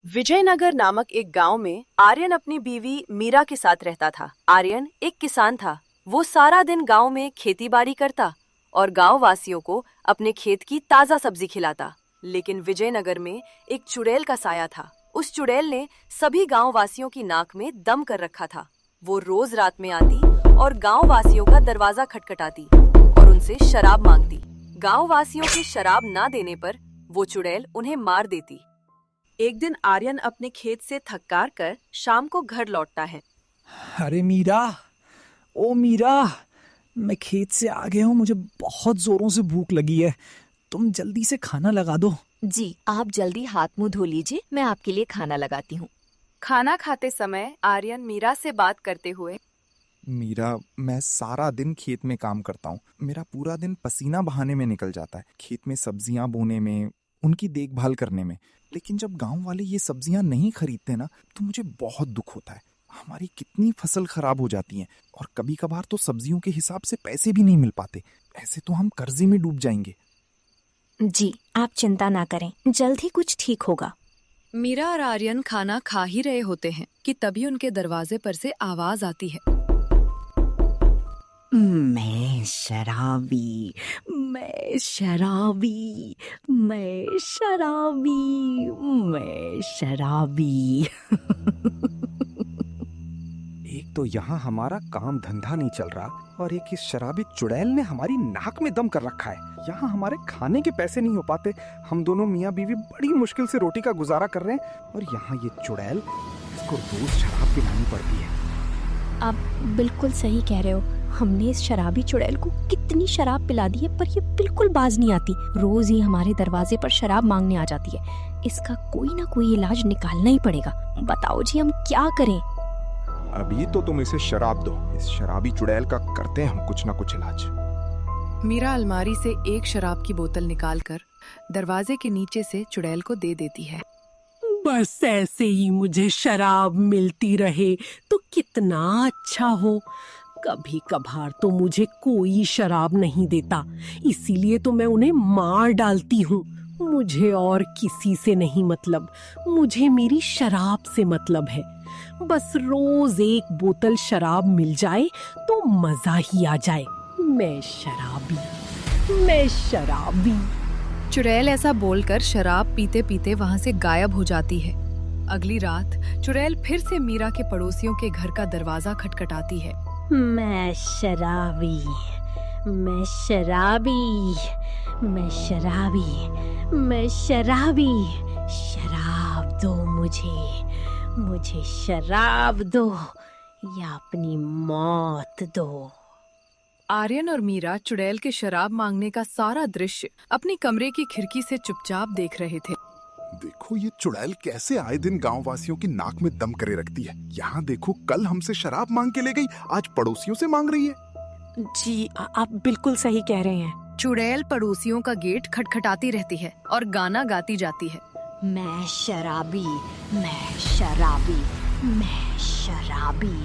विजयनगर नामक एक गांव में आर्यन अपनी बीवी मीरा के साथ रहता था। आर्यन एक किसान था। वो सारा दिन गांव में खेती बाड़ी करता और गांव वासियों को अपने खेत की ताजा सब्जी खिलाता। लेकिन विजयनगर में एक चुड़ैल का साया था। उस चुड़ैल ने सभी गांव वासियों की नाक में दम कर रखा था। वो रोज रात में आती और गांव वासियों का दरवाजा खटखटाती और उनसे शराब मांगती। गांव वासियों की शराब ना देने पर वो चुड़ैल उन्हें मार देती। एक दिन आर्यन अपने खेत से थक कर शाम को घर लौटता है। अरे मीरा, ओ मीरा, मैं खेत से आ गया हूँ। मुझे बहुत जोरों से भूख लगी है। तुम जल्दी से खाना लगा दो। जी, आप जल्दी हाथ मुंह धो लीजिए, मैं आपके लिए खाना लगाती हूँ। खाना खाते समय आर्यन मीरा से बात करते हुए, मीरा, मैं सारा दिन खेत में काम करता हूँ। मेरा पूरा दिन पसीना बहाने में निकल जाता है, खेत में सब्जियां बोने में, उनकी देखभाल करने में। लेकिन जब गांव वाले ये सब्जियां नहीं खरीदते ना, तो मुझे बहुत दुख होता है। हमारी कितनी फसल खराब हो जाती है और कभी कभार तो सब्जियों के हिसाब से पैसे भी नहीं मिल पाते। ऐसे तो हम कर्जे में डूब जाएंगे। जी, आप चिंता ना करें, जल्द ही कुछ ठीक होगा। मीरा और आर्यन खाना खा ही रहे होते हैं कि तभी उनके दरवाजे पर से आवाज आती है। मैं शराबी, मैं शराबी, मैं शराबी, मैं शराबी। एक तो यहाँ हमारा काम धंधा नहीं चल रहा और एक इस शराबी चुड़ैल ने हमारी नाक में दम कर रखा है। यहाँ हमारे खाने के पैसे नहीं हो पाते। हम दोनों मियाँ बीवी बड़ी मुश्किल से रोटी का गुजारा कर रहे हैं और यहाँ ये चुड़ैल, इसको रोज शराब पिलानी पड़ती है। आप बिल्कुल सही कह रहे हो। हमने इस शराबी चुड़ैल को कितनी शराब पिला दी है, पर ये बिल्कुल बाज नहीं आती। रोज ही हमारे दरवाजे पर शराब मांगने आ जाती है। इसका कोई ना कोई इलाज निकालना ही पड़ेगा। बताओ जी, हम क्या करें? अभी तो तुम इसे शराब दो, इस शराबी चुड़ैल का करते हैं हम कुछ ना कुछ इलाज। मीरा अलमारी से एक शराब की बोतल निकालकर दरवाजे के नीचे से चुड़ैल को दे देती है। बस ऐसे ही मुझे शराब मिलती रहे तो कितना अच्छा हो। कभी कभार तो मुझे कोई शराब नहीं देता, इसीलिए तो मैं उन्हें मार डालती हूँ। मुझे और किसी से नहीं मतलब, मुझे मेरी शराब से मतलब है। बस रोज एक बोतल शराब मिल जाए तो मजा ही आ जाए। मैं शराबी, मैं शराबी। चुड़ैल ऐसा बोलकर शराब पीते पीते वहां से गायब हो जाती है। अगली रात चुड़ैल फिर से मीरा के पड़ोसियों के घर का दरवाजा खटखटाती है। मैं शराबी, मैं शराबी, मैं शराबी, मैं शराबी। शराब दो मुझे, मुझे शराब दो या अपनी मौत दो। आर्यन और मीरा चुड़ैल के शराब मांगने का सारा दृश्य अपनी कमरे की खिड़की से चुपचाप देख रहे थे। देखो ये चुड़ैल कैसे आए दिन गांव वासियों की नाक में दम करे रखती है। यहाँ देखो, कल हमसे शराब मांग के ले गई, आज पड़ोसियों से मांग रही है। जी, आप बिल्कुल सही कह रहे हैं। चुड़ैल पड़ोसियों का गेट खटखटाती रहती है और गाना गाती जाती है। मैं शराबी, मैं शराबी, मैं शराबी,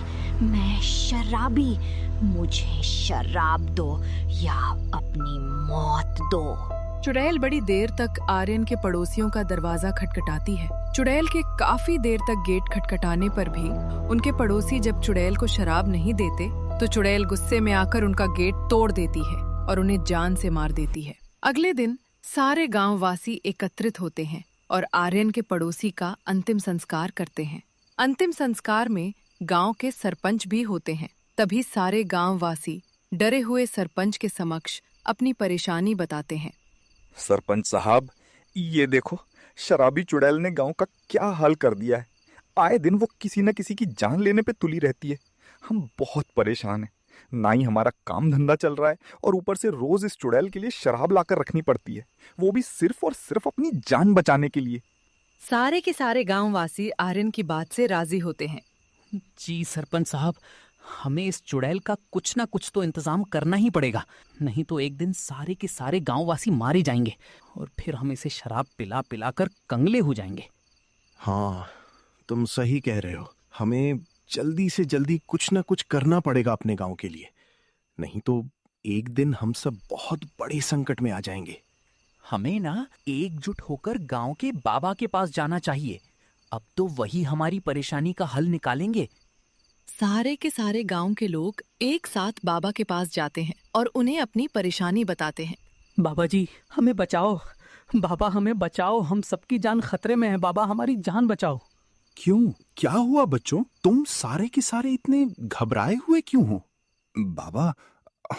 मैं शराबी। मुझे शराब दो या अपनी मौत दो। चुड़ैल बड़ी देर तक आर्यन के पड़ोसियों का दरवाजा खटखटाती है। चुड़ैल के काफी देर तक गेट खटखटाने पर भी उनके पड़ोसी जब चुड़ैल को शराब नहीं देते तो चुड़ैल गुस्से में आकर उनका गेट तोड़ देती है और उन्हें जान से मार देती है। अगले दिन सारे गांव वासी एकत्रित होते हैं और आर्यन के पड़ोसी का अंतिम संस्कार करते हैं। अंतिम संस्कार में गांव के सरपंच भी होते हैं। तभी सारे गांव वासी डरे हुए सरपंच के समक्ष अपनी परेशानी बताते हैं। सरपंच साहब, ये देखो, शराबी चुड़ैल ने गांव का क्या हाल कर दिया है। आए दिन वो किसी न किसी की जान लेने पे तुली रहती है। हम बहुत परेशान हैं। ना ही हमारा काम धंधा चल रहा है और ऊपर से रोज इस चुड़ैल के लिए शराब लाकर रखनी पड़ती है, वो भी सिर्फ और सिर्फ अपनी जान बचाने के लिए। सारे के सारे गांव वासी आर्यन की बात से राजी होते हैं। जी सरपंच साहब, हमें इस चुड़ैल का कुछ ना कुछ तो इंतजाम करना ही पड़ेगा, नहीं तो एक दिन सारे के सारे गांववासी मारे जाएंगे और फिर हम इसे शराब पिला पिला कर कंगले हो जाएंगे। हाँ, तुम सही कह रहे हो। हमें जल्दी से जल्दी कुछ ना कुछ करना पड़ेगा अपने गांव के लिए, नहीं तो एक दिन हम सब बहुत बड़े संकट में आ जाएंगे। हमें ना एकजुट होकर गांव के बाबा के पास जाना चाहिए। अब तो वही हमारी परेशानी का हल निकालेंगे। सारे के सारे गांव के लोग एक साथ बाबा के पास जाते हैं और उन्हें अपनी परेशानी बताते हैं। बाबा जी हमें बचाओ, बाबा हमें बचाओ, हम सबकी जान खतरे में है, बाबा हमारी जान बचाओ। क्यों, क्या हुआ बच्चों? तुम सारे के सारे इतने घबराए हुए क्यों हो? बाबा,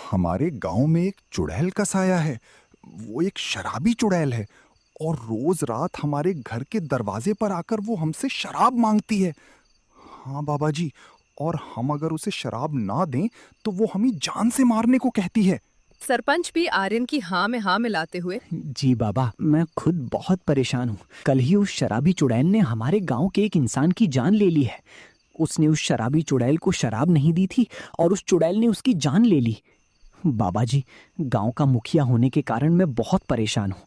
हमारे गांव में एक चुड़ैल का साया है। वो एक शराबी चुड़ैल है और रोज रात हमारे घर के दरवाजे पर आकर वो हमसे शराब मांगती है। हाँ बाबा जी, और हम अगर उसे शराब ना दें तो वो हमें जान से मारने को कहती है। सरपंच भी आर्यन की हाँ में हाँ मिलाते हुए, जी बाबा, मैं खुद बहुत परेशान हूँ। कल ही उस शराबी चुड़ैल ने हमारे गांव के एक इंसान की जान ले ली है। उसने उस शराबी चुड़ैल को शराब नहीं दी थी और उस चुड़ैल ने उसकी जान ले ली। बाबा जी, गांव का मुखिया होने के कारण मैं बहुत परेशान हूँ।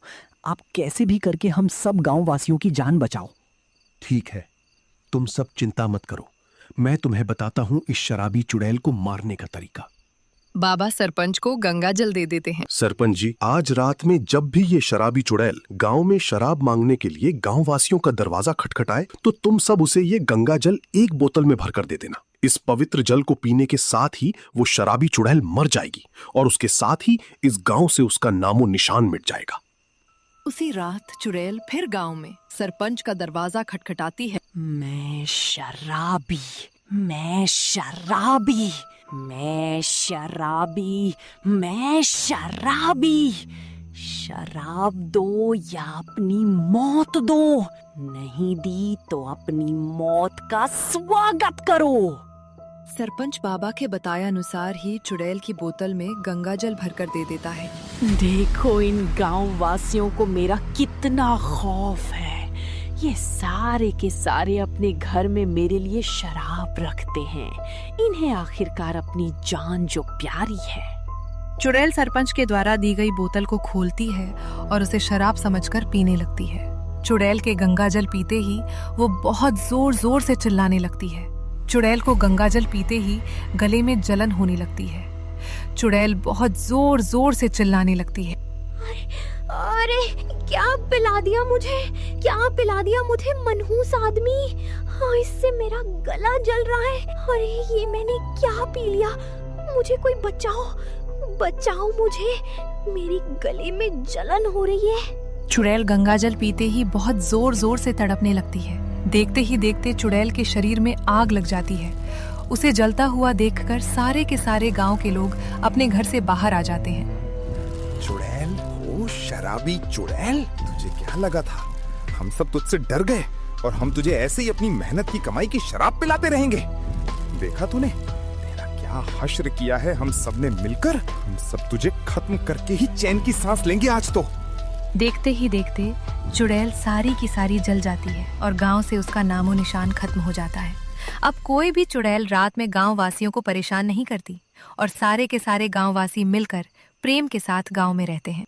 आप कैसे भी करके हम सब गांव वासियों की जान बचाओ। ठीक है, तुम सब चिंता मत करो, मैं तुम्हें बताता हूँ इस शराबी चुड़ैल को मारने का तरीका। बाबा सरपंच को गंगा जल दे देते हैं। सरपंच जी, आज रात में जब भी ये शराबी चुड़ैल गांव में शराब मांगने के लिए गांव वासियों का दरवाजा खटखटाए तो तुम सब उसे ये गंगा जल एक बोतल में भरकर दे देना। इस पवित्र जल को पीने के साथ ही वो शराबी चुड़ैल मर जाएगी और उसके साथ ही इस गांव से उसका नामो निशान मिट जाएगा। उसी रात चुड़ैल फिर गांव में सरपंच का दरवाजा खटखटाती है। मैं शराबी, मैं शराबी, मैं शराबी, मैं शराबी। शराब दो या अपनी मौत दो, नहीं दी तो अपनी मौत का स्वागत करो। सरपंच बाबा के बताए अनुसार ही चुड़ैल की बोतल में गंगा जल भरकर दे देता है। देखो इन गांव वासियों को मेरा कितना खौफ है। ये सारे के सारे अपने घर में मेरे लिए शराब रखते हैं। इन्हें आखिरकार अपनी जान जो प्यारी है। चुड़ैल सरपंच के द्वारा दी गई बोतल को खोलती है और उसे शराब समझकर पीने लगती है। चुड़ैल के गंगा जल पीते ही वो बहुत जोर जोर से चिल्लाने लगती है। चुड़ैल को गंगा जल पीते ही गले में जलन होने लगती है। चुड़ैल बहुत जोर जोर से चिल्लाने लगती है। अरे क्या पिला दिया मुझे, क्या पिला दिया मुझे मनहूस आदमी। हाँ, इससे मेरा गला जल रहा है। अरे ये मैंने क्या पी लिया। मुझे कोई बचाओ, बचाओ मुझे, मेरे गले में जलन हो रही है। चुड़ैल गंगा जल पीते ही बहुत जोर जोर से तड़पने लगती है। देखते ही देखते चुड़ैल के शरीर में आग लग जाती है। उसे जलता हुआ देखकर सारे के सारे गांव के लोग अपने घर से बाहर आ जाते हैं। चुड़ैल, ओ शराबी चुड़ैल, तुझे क्या लगा था हम सब तुझसे डर गए और हम तुझे ऐसे ही अपनी मेहनत की कमाई की शराब पिलाते रहेंगे? देखा तूने तेरा क्या हश्र किया है हम सब ने मिलकर। हम सब तुझे खत्म करके ही चैन की सांस लेंगे आज तो। देखते ही देखते चुड़ैल सारी की सारी जल जाती है और गांव से उसका नामो निशान खत्म हो जाता है। अब कोई भी चुड़ैल रात में गांव वासियों को परेशान नहीं करती और सारे के सारे गांव वासी मिलकर प्रेम के साथ गांव में रहते हैं।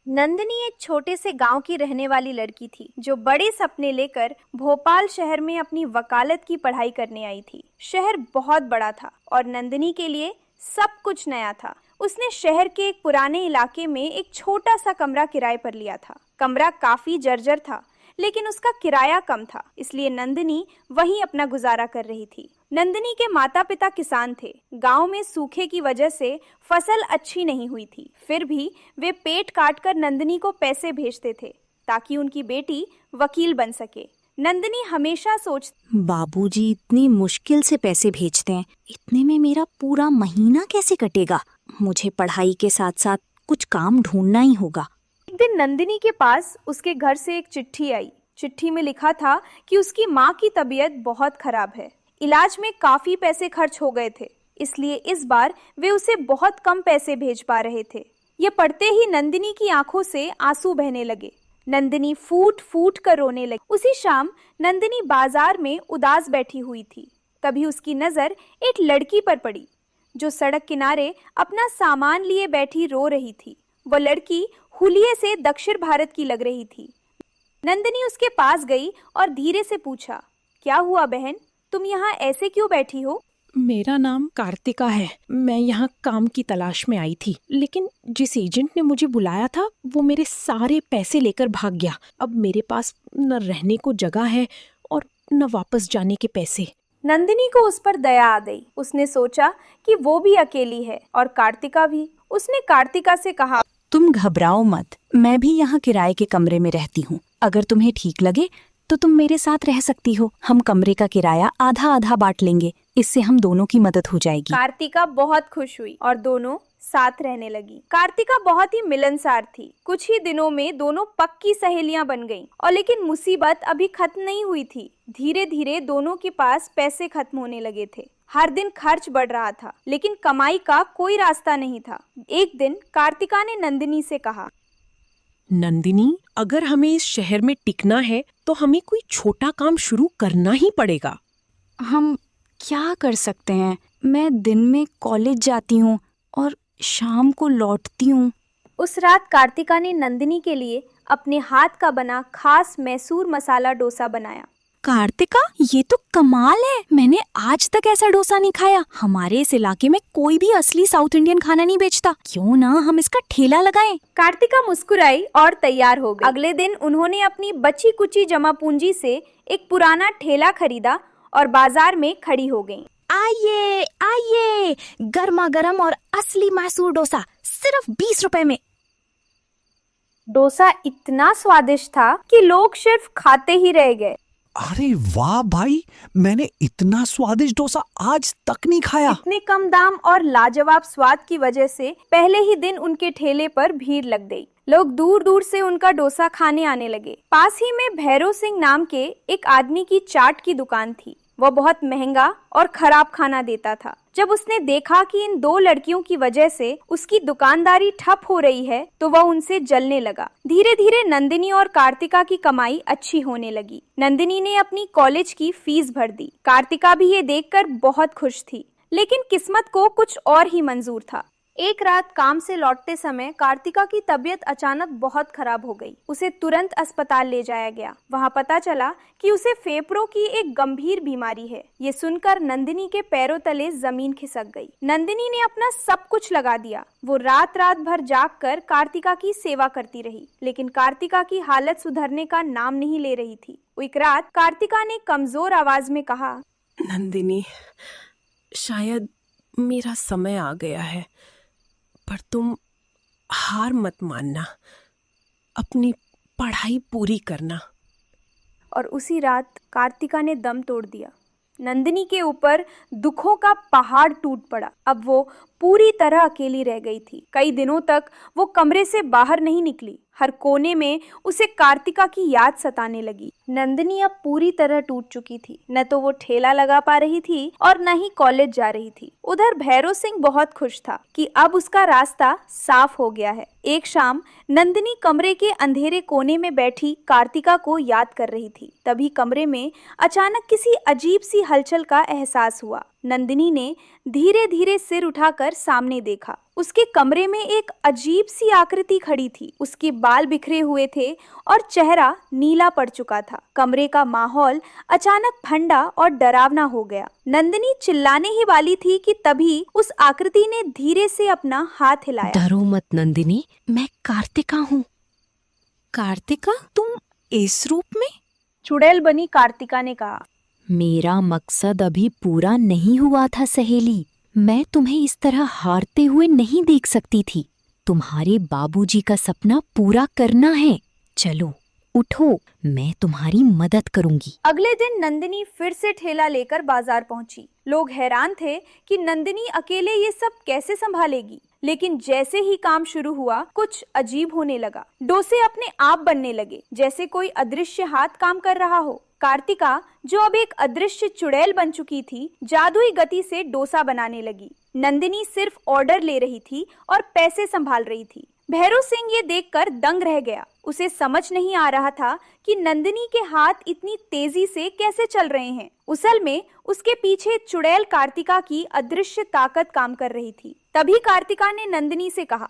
नंदिनी एक छोटे से गांव की रहने वाली लड़की थी जो बड़े सपने लेकर भोपाल शहर में अपनी वकालत की पढ़ाई करने आई थी। शहर बहुत बड़ा था और नंदिनी के लिए सब कुछ नया था। उसने शहर के एक पुराने इलाके में एक छोटा सा कमरा किराए पर लिया था। कमरा काफी जर्जर था लेकिन उसका किराया कम था, इसलिए नंदिनी वहीं अपना गुजारा कर रही थी। नंदिनी के माता पिता किसान थे। गांव में सूखे की वजह से फसल अच्छी नहीं हुई थी, फिर भी वे पेट काट कर नंदिनी को पैसे भेजते थे ताकि उनकी बेटी वकील बन सके। नंदिनी हमेशा बाबूजी इतनी मुश्किल से पैसे भेजते हैं, इतने में मेरा पूरा महीना कैसे कटेगा। मुझे पढ़ाई के साथ साथ कुछ काम ढूंढना ही होगा। एक दिन नंदिनी के पास उसके घर से एक चिट्ठी आई। चिट्ठी में लिखा था कि उसकी माँ की तबीयत बहुत खराब है। इलाज में काफी पैसे खर्च हो गए थे, इसलिए इस बार वे उसे बहुत कम पैसे भेज पा रहे थे। ये पढ़ते ही नंदिनी की आंखों से आंसू बहने लगे। नंदिनी फूट फूट कर रोने लगी। उसी शाम नंदिनी बाजार में उदास बैठी हुई थी। तभी उसकी नजर एक लड़की पर पड़ी जो सड़क किनारे अपना सामान लिए बैठी रो रही थी। वो लड़की हुलिये से दक्षिण भारत की लग रही थी। नंदिनी उसके पास गई और धीरे से पूछा, क्या हुआ बहन, तुम यहाँ ऐसे क्यों बैठी हो? मेरा नाम कार्तिका है। मैं यहाँ काम की तलाश में आई थी, लेकिन जिस एजेंट ने मुझे बुलाया था वो मेरे सारे पैसे लेकर भाग गया। अब मेरे पास न रहने को जगह है और न वापस जाने के पैसे। नंदिनी को उस पर दया आ गई। उसने सोचा कि वो भी अकेली है और कार्तिका भी। उसने कार्तिका से कहा, तुम घबराओ मत, मैं भी यहाँ किराए के कमरे में रहती हूँ। अगर तुम्हें ठीक लगे तो तुम मेरे साथ रह सकती हो। हम कमरे का किराया आधा आधा बांट लेंगे, इससे हम दोनों की मदद हो जाएगी। कार्तिका बहुत खुश हुई और दोनों साथ रहने लगी। कार्तिका बहुत ही मिलनसार थी। कुछ ही दिनों में दोनों पक्की सहेलियां बन गईं। और लेकिन मुसीबत अभी खत्म नहीं हुई थी। धीरे धीरे दोनों के पास पैसे खत्म होने लगे थे। हर दिन खर्च बढ़ रहा था, लेकिन कमाई का कोई रास्ता नहीं था। एक दिन कार्तिका ने नंदिनी से कहा, नंदिनी, अगर हमें इस शहर में टिकना है तो हमें कोई छोटा काम शुरू करना ही पड़ेगा। हम क्या कर सकते हैं? मैं दिन में कॉलेज जाती हूँ और शाम को लौटती हूँ। उस रात कार्तिका ने नंदिनी के लिए अपने हाथ का बना खास मैसूर मसाला डोसा बनाया। कार्तिका, ये तो कमाल है। मैंने आज तक ऐसा डोसा नहीं खाया। हमारे इस इलाके में कोई भी असली साउथ इंडियन खाना नहीं बेचता। क्यों ना हम इसका ठेला लगाएं? कार्तिका मुस्कुराई और तैयार हो गई। अगले दिन उन्होंने अपनी बची कुची जमा पूंजी से एक पुराना ठेला खरीदा और बाजार में खड़ी हो गईं। आइए आइए, गर्मा गर्म और असली मैसूर डोसा सिर्फ 20 रुपए में। डोसा इतना स्वादिष्ट था कि लोग सिर्फ खाते ही रह गए। अरे वाह भाई, मैंने इतना स्वादिष्ट डोसा आज तक नहीं खाया। इतने कम दाम और लाजवाब स्वाद की वजह से पहले ही दिन उनके ठेले पर भीड़ लग गई। लोग दूर दूर से उनका डोसा खाने आने लगे। पास ही में भैरव सिंह नाम के एक आदमी की चाट की दुकान थी। वह बहुत महंगा और खराब खाना देता था। जब उसने देखा कि इन दो लड़कियों की वजह से उसकी दुकानदारी ठप हो रही है, तो वह उनसे जलने लगा। धीरे धीरे नंदिनी और कार्तिका की कमाई अच्छी होने लगी। नंदिनी ने अपनी कॉलेज की फीस भर दी। कार्तिका भी ये देखकर बहुत खुश थी, लेकिन किस्मत को कुछ और ही मंजूर था। एक रात काम से लौटते समय कार्तिका की तबीयत अचानक बहुत खराब हो गई। उसे तुरंत अस्पताल ले जाया गया। वहां पता चला कि उसे फेफड़ों की एक गंभीर बीमारी है। ये सुनकर नंदिनी के पैरों तले जमीन खिसक गई। नंदिनी ने अपना सब कुछ लगा दिया। वो रात रात भर जागकर कार्तिका की सेवा करती रही, लेकिन कार्तिका की हालत सुधरने का नाम नहीं ले रही थी। एक रात कार्तिका ने कमजोर आवाज में कहा, नंदिनी, शायद मेरा समय आ गया है, पर तुम हार मत मानना, अपनी पढ़ाई पूरी करना। और उसी रात कार्तिका ने दम तोड़ दिया। नंदिनी के ऊपर दुखों का पहाड़ टूट पड़ा। अब वो पूरी तरह अकेली रह गई थी। कई दिनों तक वो कमरे से बाहर नहीं निकली। हर कोने में उसे कार्तिका की याद सताने लगी। नंदिनी अब पूरी तरह टूट चुकी थी। न तो वो ठेला लगा पा रही थी और न ही कॉलेज जा रही थी। उधर भैरव सिंह बहुत खुश था कि अब उसका रास्ता साफ हो गया है। एक शाम नंदिनी कमरे के अंधेरे कोने में बैठी कार्तिका को याद कर रही थी। तभी कमरे में अचानक किसी अजीब सी हलचल का एहसास हुआ। नंदिनी ने धीरे धीरे सिर उठाकर सामने देखा। उसके कमरे में एक अजीब सी आकृति खड़ी थी। उसके बाल बिखरे हुए थे और चेहरा नीला पड़ चुका था। कमरे का माहौल अचानक ठंडा और डरावना हो गया। नंदिनी चिल्लाने ही वाली थी कि तभी उस आकृति ने धीरे से अपना हाथ हिलाया। डरो मत नंदिनी, मैं कार्तिका हूँ। कार्तिका, तुम इस रूप में? चुड़ैल बनी कार्तिका ने कहा, मेरा मकसद अभी पूरा नहीं हुआ था सहेली। मैं तुम्हें इस तरह हारते हुए नहीं देख सकती थी। तुम्हारे बाबूजी का सपना पूरा करना है। चलो उठो, मैं तुम्हारी मदद करूंगी। अगले दिन नंदिनी फिर से ठेला लेकर बाजार पहुंची। लोग हैरान थे कि नंदिनी अकेले ये सब कैसे संभालेगी। लेकिन जैसे ही काम शुरू हुआ, कुछ अजीब होने लगा। डोसे अपने आप बनने लगे, जैसे कोई अदृश्य हाथ काम कर रहा हो। कार्तिका, जो अब एक अदृश्य चुड़ैल बन चुकी थी, जादुई गति से डोसा बनाने लगी। नंदिनी सिर्फ ऑर्डर ले रही थी और पैसे संभाल रही थी। भैरव सिंह ये देखकर दंग रह गया। उसे समझ नहीं आ रहा था कि नंदिनी के हाथ इतनी तेजी से कैसे चल रहे हैं। असल में उसके पीछे चुड़ैल कार्तिका की अदृश्य ताकत काम कर रही थी। तभी कार्तिका ने नंदिनी से कहा,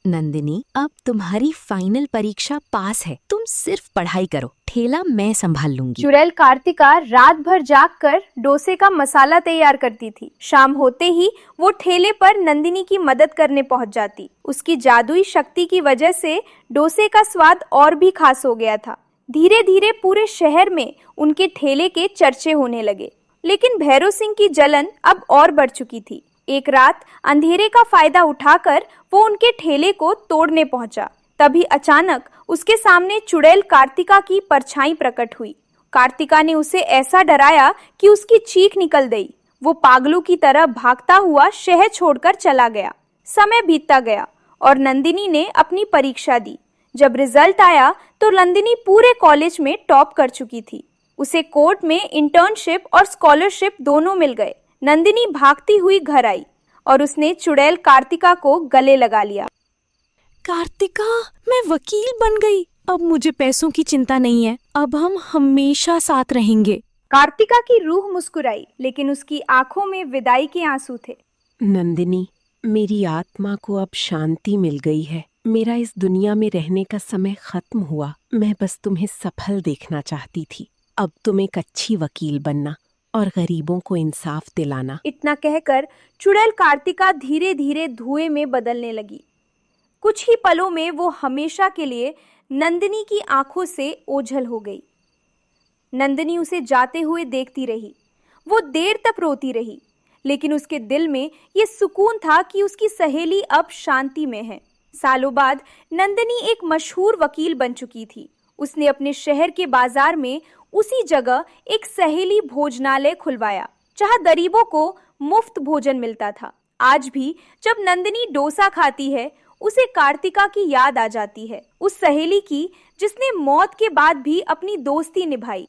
नंदिनी, अब तुम्हारी फाइनल परीक्षा पास है, तुम सिर्फ पढ़ाई करो, ठेला मैं संभाल लूंगी। चुड़ैल कार्तिका रात भर जागकर डोसे का मसाला तैयार करती थी। शाम होते ही वो ठेले पर नंदिनी की मदद करने पहुंच जाती। उसकी जादुई शक्ति की वजह से डोसे का स्वाद और भी खास हो गया था। धीरे धीरे पूरे शहर में उनके ठेले के चर्चे होने लगे। लेकिन भैरव सिंह की जलन अब और बढ़ चुकी थी। एक रात अंधेरे का फायदा उठाकर वो उनके ठेले को तोड़ने पहुंचा। तभी अचानक उसके सामने चुड़ैल कार्तिका की परछाई प्रकट हुई। कार्तिका ने उसे ऐसा डराया कि उसकी चीख निकल गई। वो पागलों की तरह भागता हुआ शहर छोड़कर चला गया। समय बीतता गया और नंदिनी ने अपनी परीक्षा दी। जब रिजल्ट आया तो नंदिनी पूरे कॉलेज में टॉप कर चुकी थी। उसे कोर्ट में इंटर्नशिप और स्कॉलरशिप दोनों मिल गए। नंदिनी भागती हुई घर आई और उसने चुड़ैल कार्तिका को गले लगा लिया। कार्तिका, मैं वकील बन गई। अब मुझे पैसों की चिंता नहीं है। अब हम हमेशा साथ रहेंगे। कार्तिका की रूह मुस्कुराई, लेकिन उसकी आंखों में विदाई के आंसू थे। नंदिनी, मेरी आत्मा को अब शांति मिल गई है। मेरा इस दुनिया में रहने का समय खत्म हुआ। मैं बस तुम्हें सफल देखना चाहती थी। अब तुम एक अच्छी वकील बनना और गरीबों को इंसाफ दिलाना। इतना कहकर चुड़ैल कार्तिका धीरे धीरे धुएं में बदलने लगी। कुछ ही पलों में वो हमेशा के लिए नंदिनी की आंखों से ओझल हो गई। नंदिनी उसे जाते हुए देखती रही। वो देर तक रोती रही, लेकिन उसके दिल में ये सुकून था कि उसकी सहेली अब शांति में है। सालों बाद नंदिनी एक मशहूर वकील बन चुकी थी। उसने अपने शहर के बाजार में उसी जगह एक सहेली भोजनालय खुलवाया, जहां गरीबों को मुफ्त भोजन मिलता था। आज भी जब नंदिनी डोसा खाती है, उसे कार्तिका की याद आ जाती है, उस सहेली की जिसने मौत के बाद भी अपनी दोस्ती निभाई।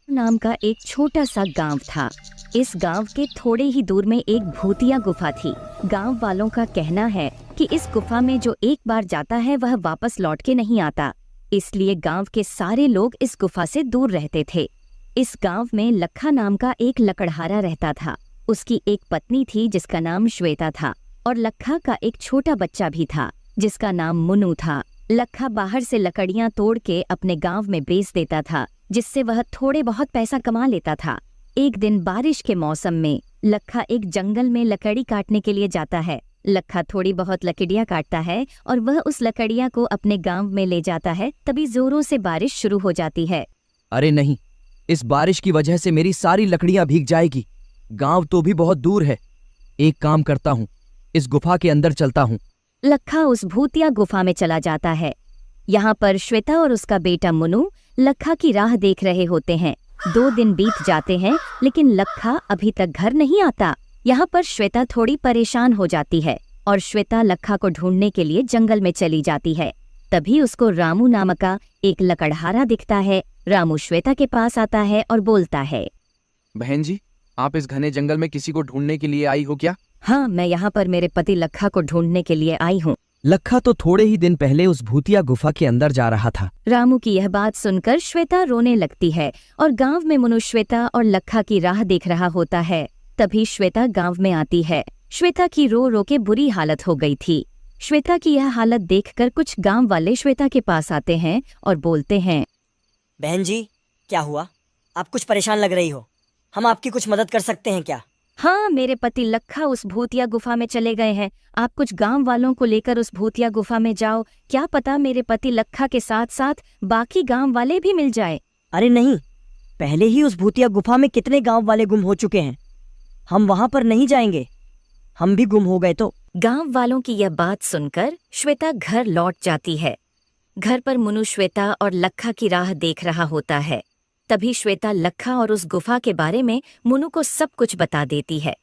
नाम का एक छोटा सा गांव था। इस गांव के थोड़े ही दूर में एक भूतिया गुफा थी। गांव वालों का कहना है कि इस गुफा में जो एक बार जाता है वह वापस लौट के नहीं आता, इसलिए गांव के सारे लोग इस गुफा से दूर रहते थे। इस गांव में लखा नाम का एक लकड़हारा रहता था। उसकी एक पत्नी थी जिसका नाम श्वेता था, और लखा का एक छोटा बच्चा भी था जिसका नाम मुन्नू था। लखा बाहर से लकड़ियां तोड़ के अपने गांव में बेच देता था, जिससे वह थोड़े बहुत पैसा कमा लेता था। एक दिन बारिश के मौसम में लखा एक जंगल में लकड़ी काटने के लिए जाता है। लखा थोड़ी बहुत लकड़ियां काटता है और वह उस लकड़ियां को अपने गांव में ले जाता है। तभी जोरों से बारिश शुरू हो जाती है। अरे नहीं, इस बारिश की वजह से मेरी सारी लकड़ियां भीग जाएगी। गांव तो भी बहुत दूर है। एक काम करता हूँ, इस गुफा के अंदर चलता हूँ। लखा उस भूतिया गुफा में चला जाता है। यहाँ पर श्वेता और उसका बेटा मुन्नू लखा की राह देख रहे होते हैं। 2 दिन बीत जाते हैं, लेकिन लखा अभी तक घर नहीं आता। यहाँ पर श्वेता थोड़ी परेशान हो जाती है और श्वेता लखा को ढूंढने के लिए जंगल में चली जाती है। तभी उसको रामू नामक का एक लकड़हारा दिखता है। रामू श्वेता के पास आता है और बोलता है, बहन जी, आप इस घने जंगल में किसी को ढूंढने के लिए आई हो क्या? हाँ, मैं यहाँ पर मेरे पति लखा को ढूंढने के लिए आई हूँ। लखा तो थोड़े ही दिन पहले उस भूतिया गुफा के अंदर जा रहा था। रामू की यह बात सुनकर श्वेता रोने लगती है और गांव में मुन्नू श्वेता और लखा की राह देख रहा होता है। तभी श्वेता गांव में आती है। श्वेता की रो रो के बुरी हालत हो गई थी। श्वेता की यह हालत देखकर कुछ गांव वाले श्वेता के पास आते हैं और बोलते हैं, बहन जी, क्या हुआ? आप कुछ परेशान लग रही हो। हम आपकी कुछ मदद कर सकते हैं क्या? हाँ, मेरे पति लखा उस भूतिया गुफा में चले गए हैं। आप कुछ गांव वालों को लेकर उस भूतिया गुफा में जाओ। क्या पता मेरे पति लखा के साथ साथ बाकी गांव वाले भी मिल जाए। अरे नहीं, पहले ही उस भूतिया गुफा में कितने गांव वाले गुम हो चुके हैं। हम वहां पर नहीं जाएंगे। हम भी गुम हो गए तो। गांव वालों की यह बात सुनकर श्वेता घर लौट जाती है। घर पर मुन्नू श्वेता और लखा की राह देख रहा होता है। तभी श्वेता लखा और उस गुफा के बारे में मुन्नू को सब कुछ बता देती है।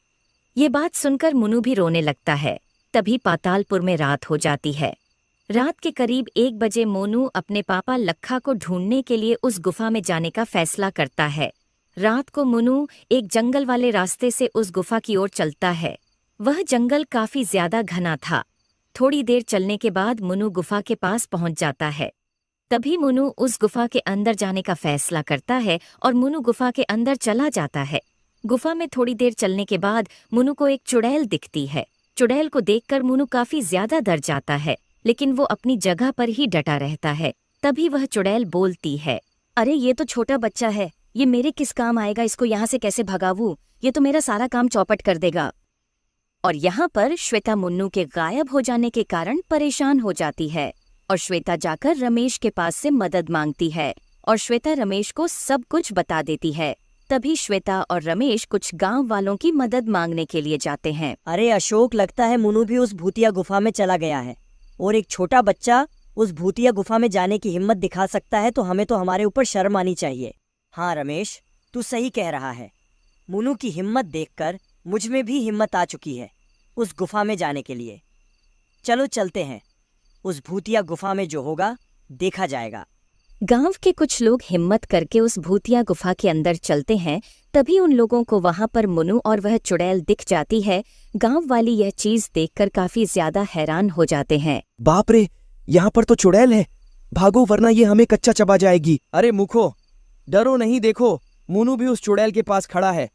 ये बात सुनकर मुन्नू भी रोने लगता है। तभी पातालपुर में रात हो जाती है। रात के करीब 1 बजे मोनू अपने पापा लखा को ढूंढने के लिए उस गुफा में जाने का फैसला करता है। रात को मुन्नू एक जंगल वाले रास्ते से उस गुफा की ओर चलता है। वह जंगल काफी ज्यादा घना था। थोड़ी देर चलने के बाद मुन्नू गुफा के पास पहुंच जाता है। तभी मुन्नू उस गुफा के अंदर जाने का फैसला करता है और मुन्नू गुफा के अंदर चला जाता है। गुफा में थोड़ी देर चलने के बाद मुन्नू को एक चुड़ैल दिखती है। चुड़ैल को देखकर मुन्नू काफी ज्यादा डर जाता है, लेकिन वो अपनी जगह पर ही डटा रहता है। तभी वह चुड़ैल बोलती है, अरे ये तो छोटा बच्चा है, ये मेरे किस काम आएगा, इसको यहाँ से कैसे भगाऊं, ये तो मेरा सारा काम चौपट कर देगा। और यहाँ पर श्वेता मुन्नू के गायब हो जाने के कारण परेशान हो जाती है और श्वेता जाकर रमेश के पास से मदद मांगती है और श्वेता रमेश को सब कुछ बता देती है। तभी श्वेता और रमेश कुछ गांव वालों की मदद मांगने के लिए जाते हैं। अरे अशोक, लगता है मुन्नू भी उस भूतिया गुफा में चला गया है और एक छोटा बच्चा उस भूतिया गुफा में जाने की हिम्मत दिखा सकता है, तो हमें तो हमारे ऊपर शर्म आनी चाहिए। हाँ रमेश, तू सही कह रहा है। मुन्नू की हिम्मत देखकर मुझ में भी हिम्मत आ चुकी है उस गुफा में जाने के लिए। चलो चलते हैं, उस भूतिया गुफा में जो होगा देखा जाएगा। गांव के कुछ लोग हिम्मत करके उस भूतिया गुफा के अंदर चलते हैं। तभी उन लोगों को वहां पर मुन्नू और वह चुड़ैल दिख जाती है। गांव वाली यह चीज देखकर काफी ज्यादा हैरान हो जाते हैं। बाप रे, यहाँ पर तो चुड़ैल है, भागो वरना ये हमें कच्चा चबा जाएगी। अरे मुखो, डरो नहीं, देखो मुन्नू भी उस चुड़ैल के पास खड़ा है।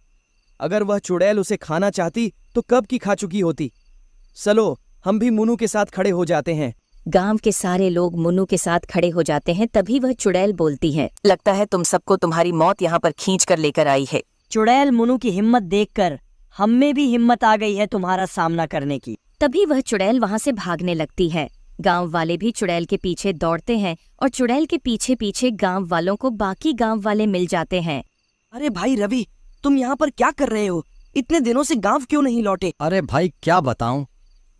अगर वह चुड़ैल उसे खाना चाहती तो कब की खा चुकी होती। चलो हम भी मुन्नू के साथ खड़े हो जाते हैं। गांव के सारे लोग मुन्नू के साथ खड़े हो जाते हैं। तभी वह चुड़ैल बोलती है, लगता है तुम सबको तुम्हारी मौत यहाँ पर खींच कर लेकर आई है। चुड़ैल, मुन्नू की हिम्मत देखकर हम में भी हिम्मत आ गई है तुम्हारा सामना करने की। तभी वह चुड़ैल वहाँ से भागने लगती है। गांव वाले भी चुड़ैल के पीछे दौड़ते हैं और चुड़ैल के पीछे पीछे गांव वालों को बाकी गांव वाले मिल जाते हैं। अरे भाई रवि, तुम यहाँ पर क्या कर रहे हो? इतने दिनों से गांव क्यों नहीं लौटे? अरे भाई क्या बताऊं,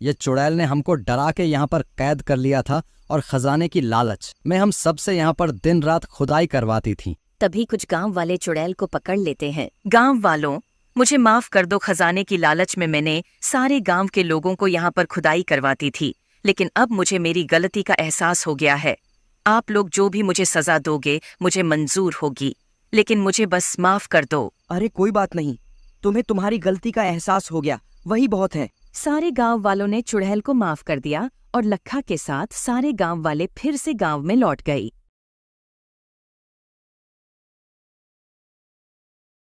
ये चुड़ैल ने हमको डरा के यहाँ पर कैद कर लिया था और खजाने की लालच में हम सबसे यहाँ पर दिन रात खुदाई करवाती थी। तभी कुछ गांव वाले चुड़ैल को पकड़ लेते हैं। गांव वालों, मुझे माफ कर दो, खजाने की लालच में मैंने सारे गांव के लोगों को यहाँ पर खुदाई करवाती थी, लेकिन अब मुझे मेरी गलती का एहसास हो गया है। आप लोग जो भी मुझे सजा दोगे मुझे मंजूर होगी, लेकिन मुझे बस माफ कर दो। अरे कोई बात नहीं, तुम्हें तुम्हारी गलती का एहसास हो गया, वही बहुत है। सारे गांव वालों ने चुड़ैल को माफ कर दिया और लखा के साथ सारे गांव वाले फिर से गांव में लौट गए।